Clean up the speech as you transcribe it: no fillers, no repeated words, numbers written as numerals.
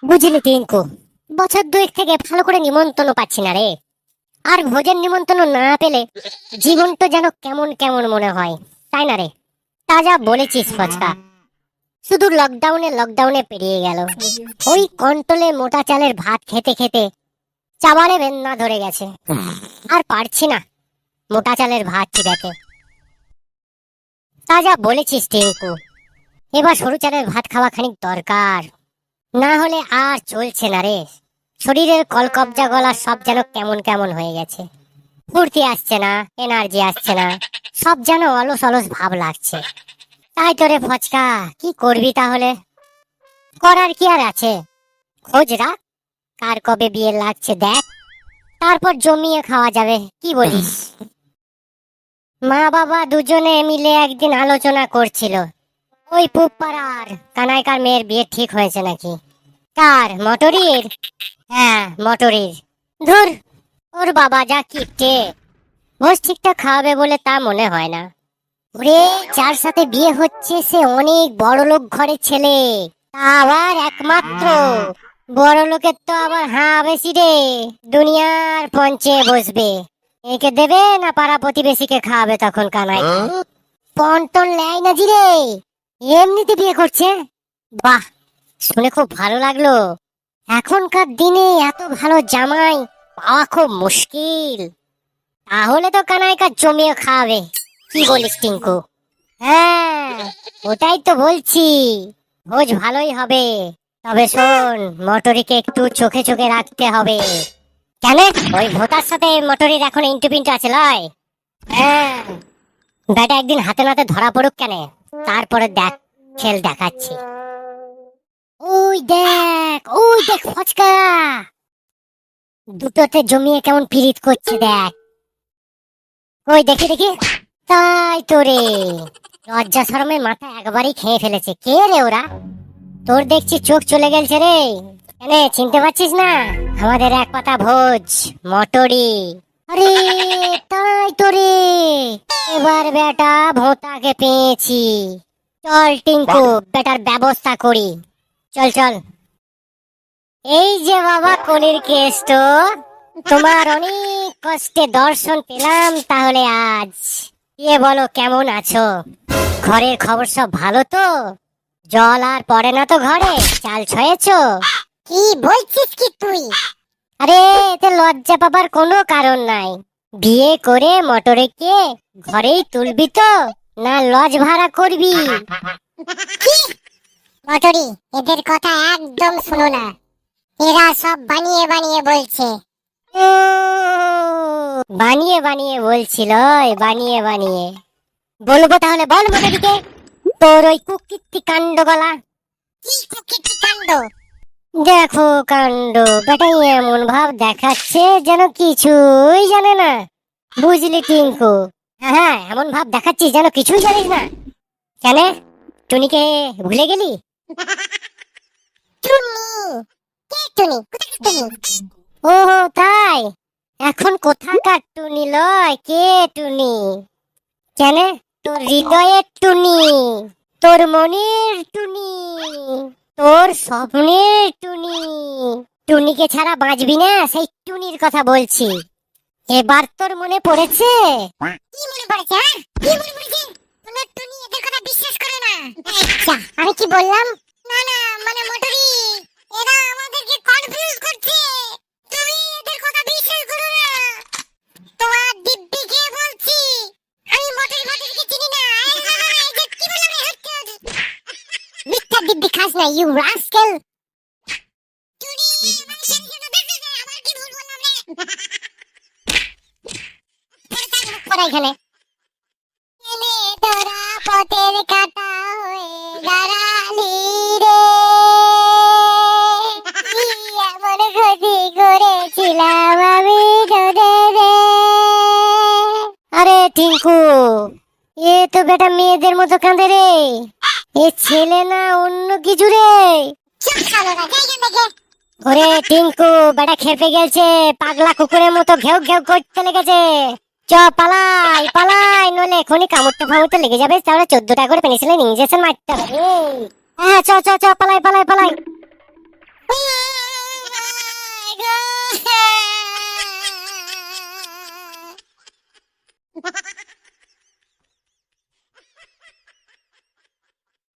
বুঝলি টিঙ্কু, বছর দুয়েক থেকে ভালো করে নিমন্ত্রণ পাচ্ছি না রে। আর ভোজের নিমন্ত্রণ না পেলে জীবনটা যেন কেমন কেমন মনে হয়, তাই না রে? তা যা বলেছিস ফচকা, শুধু লকডাউনে পেরিয়ে গেল। ওই কন্ট্রোলে মোটা চালের ভাত খেতে খেতে চাবারে বেদনা ধরে গেছে। আর পারছি না মোটা চালের ভাত চিবাতে। তা যা বলেছিস টিঙ্কু, এবার সরু চালের ভাত খাওয়া খানিক দরকার, না হলে আর চলছে না রে। শরীরের কলকবজা গলা সব যেন কেমন কেমন হয়ে গেছে। ফুর্তি আসছে না, এনার্জি আসছে না, সব যেন অলস অলস ভাব লাগছে। তাই তোরে ফচকা, কি করবি তাহলে? করার কি আর আছে, খোঁজ রাখ, কার কবে বিয়ে লাগছে দেখ, তারপর জমিয়ে খাওয়া যাবে, কি বলিস? মা বাবা দুজনে মিলে একদিন আলোচনা করছিল ওই পুপাড়ার কানাইকার মেয়ের বিয়ে ঠিক হয়েছে নাকি। কার? মটরির? হ্যাঁ মটরির। ধুর, ওর বাবা যা কিপটে, ভোজ ঠিকঠাক খাওয়াবে বলে তা মনে হয় না। ওরে, যার সাথে বিয়ে হচ্ছে সে অনেক বড় লোক ঘরের ছেলে, তা আবার একমাত্র। বড় লোকের তো আবার হাঁ বেশি রে, দুনিয়ার পঞ্চে বসবে। একে দেবে না পাড়া প্রতিবেশীকে খাওয়াবে তখন কানাই? পন্টন লেয় না জি রে, এমনিতে বিয়ে করছে। বাহ, শুনে খুব ভালো লাগলো। এখনকার দিনে এত ভালো জামাই পাওয়া খুব মুশকিল। তাহলে তো কানাইকা জমিয়ে খাওয়াবে, কি বলিস টিঙ্কু? হ্যাঁ, ওটাই তো বলছি, ভোজ ভালোই হবে। তবে শোন, মটরিকে একটু চোখে চোখে রাখতে হবে। কেন? ওই ভোটার সাথে মটরির এখন ইন্টু পিন্টু আছে লয়? হ্যাঁ, বেটা একদিন হাতে নাতে ধরা পড়ুক কেন, তারপরে দেখ খেল দেখাচ্ছি। ওই দেখ ফচকা, দুটোতে জমিয়ে কেমন পিরিত করছে দেখ। ওই দেখি দেখি, তাই তো রে, লজ্জা শরমের মাথা একবারই খেয়ে ফেলেছে। কে রে ওরা? তোর দেখছি চোখ চলে গেছে রে, এনে চিনতে পারছিস না? আমাদের এক পাতা ভোজ মটরি। আরে তাই তো রে, এবার বেটা ভোঁতাকে পেয়েছি। চল টিঙ্কু, বেটার ব্যবস্থা করি। চল চল। এই যে বাবা কলির কেষ্ট, তোমার অনেক কষ্টে দর্শন পেলাম তাহলে আজ। এ বলো কেমন আছো? ঘরের খবর সব ভালো তো? জল আর পড়ে না তো ঘরে? চাল ছয়েছো? কি বলছিস কি তুই? আরে এতে লজ্জা পাবার কোনো কারণ নাই। বিয়ে করে মটরেকে ঘরেই তুলবি তো, না লজ ভাড়া করবি? মটরি, এদের কথা একদম শোনো না, এরা সব বানিয়ে বানিয়ে বলছে। বানিয়ে বানিয়ে বলছিল, বানিয়ে বানিয়ে বলবো তাহলে বল মটরিকে, তোর ওই কুকীর্তি কাণ্ড গলা। কি কুকীর্তি কাণ্ড? দেখো কাণ্ড, বেটাই এমন ভাব দেখাচ্ছে যেন কিছুই জানে না, বুঝলি টিঙ্কু? হ্যাঁ হ্যাঁ, এমন ভাব দেখাচ্ছিস যেন কিছুই জানিস না। কেন, টুনিকে ভুলে গেলি? টুনি? কে টুনি? কোথাকার টুনি? ও তাই, এখন কোথাকার টুনি লয়, কে টুনি? কেন, তোর হৃদয়ের টুনি, তোর মনের টুনি, তোর স্বপ্নের টুনি। টুনিকে ছাড়া বাঁচবি না, সেই টুনির কথা বলছি। এবার তোর মনে পড়েছে? কি মনে পড়েছে? কি মনে পড়েছে? তোমার টুনি এদের কথা বিশ্বাস করে না। আচ্ছা, আমি কি বললাম? না না, মানে মটরি, এরা আমাদেরকে কনফিউজ করছে। তুমি এদের কথা বিশ্বাস করো না। তোমার দিব্যিকে বলছি, আমি মটরিকে চিনি না। এই যে কি বললাম রে, মিথ্যা দিব্যি খাস না, ইউ রাস্কেল। টুনি মানে সেদিকে দেখে না, আবার কি ভুল বললাম রে? পড়া এখানে। এনে তোরা পথের কাটা হয়ে দাঁড়ালি রে, কি এমন ক্ষতি করেছিলাম আমি তোদের রে। আরে টিঙ্কু, এ তো বেটা মেয়েদের মতো কাঁদে রে, এ ছেলে না অন্য কিছু রে। ওরে টিঙ্কু, বেটা খেপে গেছে, পাগলা কুকুরের মতো ঘেউ ঘেউ করতে লেগেছে। চ পালাই পালাই, নলে এখনই কামড়তে ফামড়তে লেগে যাবে, তাহলে 14টা করে পেনিসিলিন ইনজেকশন মারতে হবে। হ্যাঁ চ চ চ, পালাই পালাই পালাই।